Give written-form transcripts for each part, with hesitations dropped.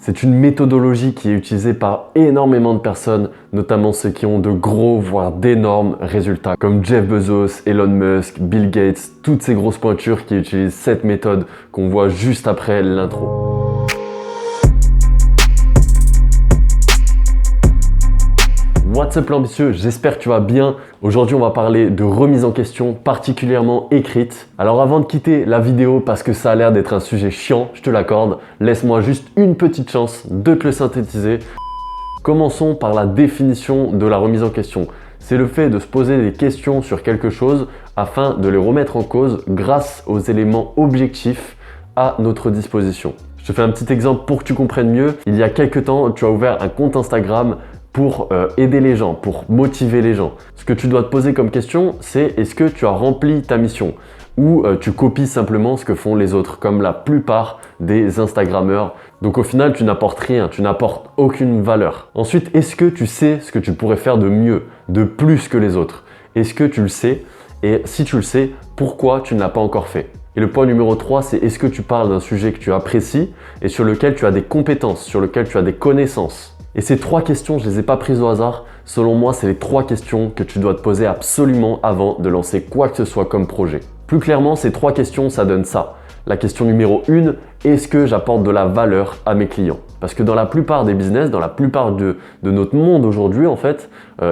C'est une méthodologie qui est utilisée par énormément de personnes, notamment ceux qui ont de gros, voire d'énormes résultats, comme Jeff Bezos, Elon Musk, Bill Gates, toutes ces grosses pointures qui utilisent cette méthode qu'on voit juste après l'intro. What's up l'ambitieux, j'espère que tu vas bien. Aujourd'hui on va parler de remise en question, particulièrement écrite. Alors avant de quitter la vidéo, parce que ça a l'air d'être un sujet chiant, je te l'accorde, laisse-moi juste une petite chance de te le synthétiser. Commençons par la définition de la remise en question. C'est le fait de se poser des questions sur quelque chose afin de les remettre en cause grâce aux éléments objectifs à notre disposition. Je te fais un petit exemple pour que tu comprennes mieux. Il y a quelques temps, tu as ouvert un compte Instagram pour aider les gens, pour motiver les gens. Ce que tu dois te poser comme question, c'est est-ce que tu as rempli ta mission ou tu copies simplement ce que font les autres, comme la plupart des Instagrammeurs. Donc au final, tu n'apportes rien, tu n'apportes aucune valeur. Ensuite, est-ce que tu sais ce que tu pourrais faire de mieux, de plus que les autres? Est-ce que tu le sais? Et si tu le sais, pourquoi tu ne l'as pas encore fait? Et le point numéro 3, c'est est-ce que tu parles d'un sujet que tu apprécies et sur lequel tu as des compétences, sur lequel tu as des connaissances? Et ces trois questions, je ne les ai pas prises au hasard. Selon moi, c'est les trois questions que tu dois te poser absolument avant de lancer quoi que ce soit comme projet. Plus clairement, ces trois questions, ça donne ça. La question numéro 1, est-ce que j'apporte de la valeur à mes clients? Parce que dans la plupart des business, dans la plupart de notre monde aujourd'hui, en fait,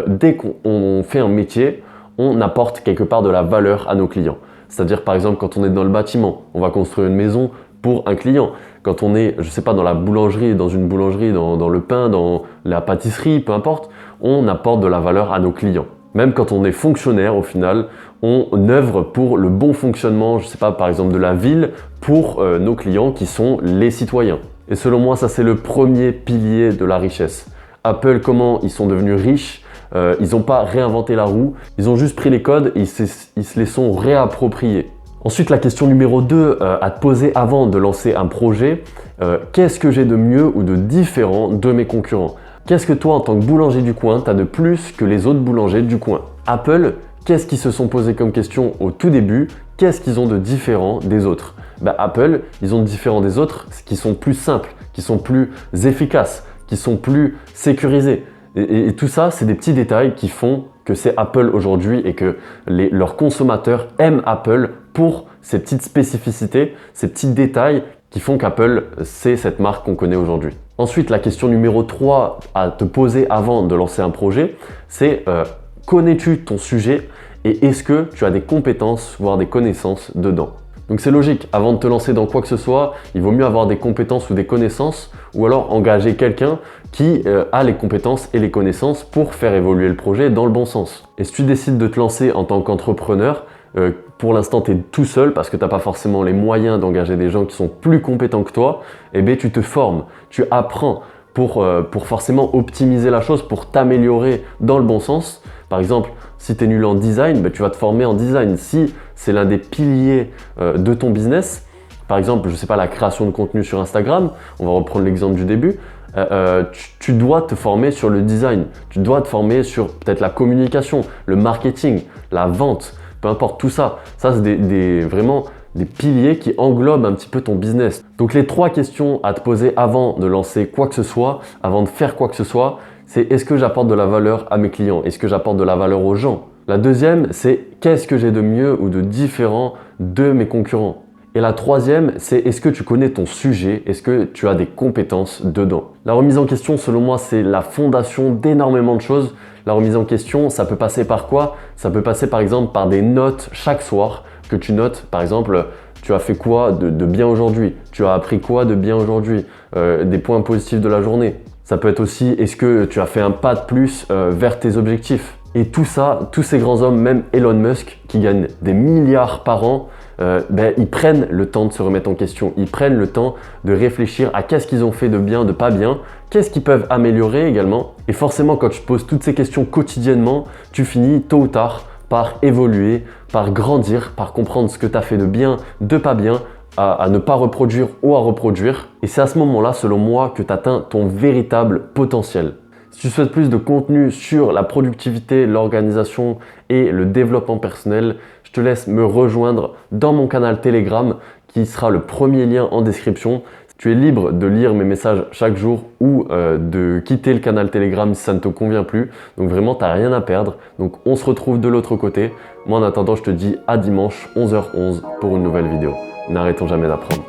dès qu'on fait un métier, on apporte quelque part de la valeur à nos clients. C'est-à-dire, par exemple, quand on est dans le bâtiment, on va construire une maison pour un client. Quand on est, je sais pas, dans la boulangerie, dans une boulangerie, dans le pain, dans la pâtisserie, peu importe, on apporte de la valeur à nos clients. Même quand on est fonctionnaire, au final, on œuvre pour le bon fonctionnement, je sais pas, par exemple de la ville, pour nos clients qui sont les citoyens. Et selon moi, ça c'est le premier pilier de la richesse. Apple, comment ils sont devenus riches? Ils n'ont pas réinventé la roue, ils ont juste pris les codes et ils se les sont réappropriés. Ensuite, la question numéro 2 à te poser avant de lancer un projet, qu'est-ce que j'ai de mieux ou de différent de mes concurrents? Qu'est-ce que toi, en tant que boulanger du coin, tu as de plus que les autres boulangers du coin? Apple, qu'est-ce qu'ils se sont posés comme question au tout début? Qu'est-ce qu'ils ont de différent des autres? Apple, ils ont de différent des autres qui sont plus simples, qui sont plus efficaces, qui sont plus sécurisés. Et tout ça, c'est des petits détails qui font que c'est Apple aujourd'hui et que leurs consommateurs aiment Apple pour ces petites spécificités, ces petits détails qui font qu'Apple, c'est cette marque qu'on connaît aujourd'hui. Ensuite, la question numéro 3 à te poser avant de lancer un projet, c'est connais-tu ton sujet et est-ce que tu as des compétences, voire des connaissances dedans? Donc c'est logique, avant de te lancer dans quoi que ce soit, il vaut mieux avoir des compétences ou des connaissances ou alors engager quelqu'un qui a les compétences et les connaissances pour faire évoluer le projet dans le bon sens. Et si tu décides de te lancer en tant qu'entrepreneur, pour l'instant tu es tout seul parce que tu n'as pas forcément les moyens d'engager des gens qui sont plus compétents que toi, et bien tu te formes, tu apprends pour forcément optimiser la chose, pour t'améliorer dans le bon sens. Par exemple, si tu es nul en design, tu vas te former en design. Si c'est l'un des piliers de ton business, par exemple, je sais pas, la création de contenu sur Instagram, on va reprendre l'exemple du début, tu dois te former sur le design, tu dois te former sur peut-être la communication, le marketing, la vente, peu importe tout ça. Ça, c'est vraiment des piliers qui englobent un petit peu ton business. Donc les trois questions à te poser avant de lancer quoi que ce soit, avant de faire quoi que ce soit, c'est est-ce que j'apporte de la valeur à mes clients? Est-ce que j'apporte de la valeur aux gens? La deuxième, c'est qu'est-ce que j'ai de mieux ou de différent de mes concurrents? Et la troisième, c'est est-ce que tu connais ton sujet? Est-ce que tu as des compétences dedans? La remise en question, selon moi, c'est la fondation d'énormément de choses. La remise en question, ça peut passer par quoi? Ça peut passer par exemple par des notes chaque soir que tu notes. Par exemple, tu as fait quoi de bien aujourd'hui? Tu as appris quoi de bien aujourd'hui? Des points positifs de la journée. Ça peut être aussi, est-ce que tu as fait un pas de plus vers tes objectifs? Et tout ça, tous ces grands hommes, même Elon Musk, qui gagne des milliards par an, ils prennent le temps de se remettre en question. Ils prennent le temps de réfléchir à qu'est-ce qu'ils ont fait de bien, de pas bien, qu'est-ce qu'ils peuvent améliorer également. Et forcément, quand tu poses toutes ces questions quotidiennement, tu finis tôt ou tard par évoluer, par grandir, par comprendre ce que tu as fait de bien, de pas bien, à ne pas reproduire ou à reproduire. Et c'est à ce moment-là, selon moi, que tu atteins ton véritable potentiel. Si tu souhaites plus de contenu sur la productivité, l'organisation et le développement personnel, je te laisse me rejoindre dans mon canal Telegram qui sera le premier lien en description. Tu es libre de lire mes messages chaque jour ou de quitter le canal Telegram si ça ne te convient plus. Donc vraiment, tu n'as rien à perdre. Donc on se retrouve de l'autre côté. Moi en attendant, je te dis à dimanche 11h11 pour une nouvelle vidéo. N'arrêtons jamais d'apprendre.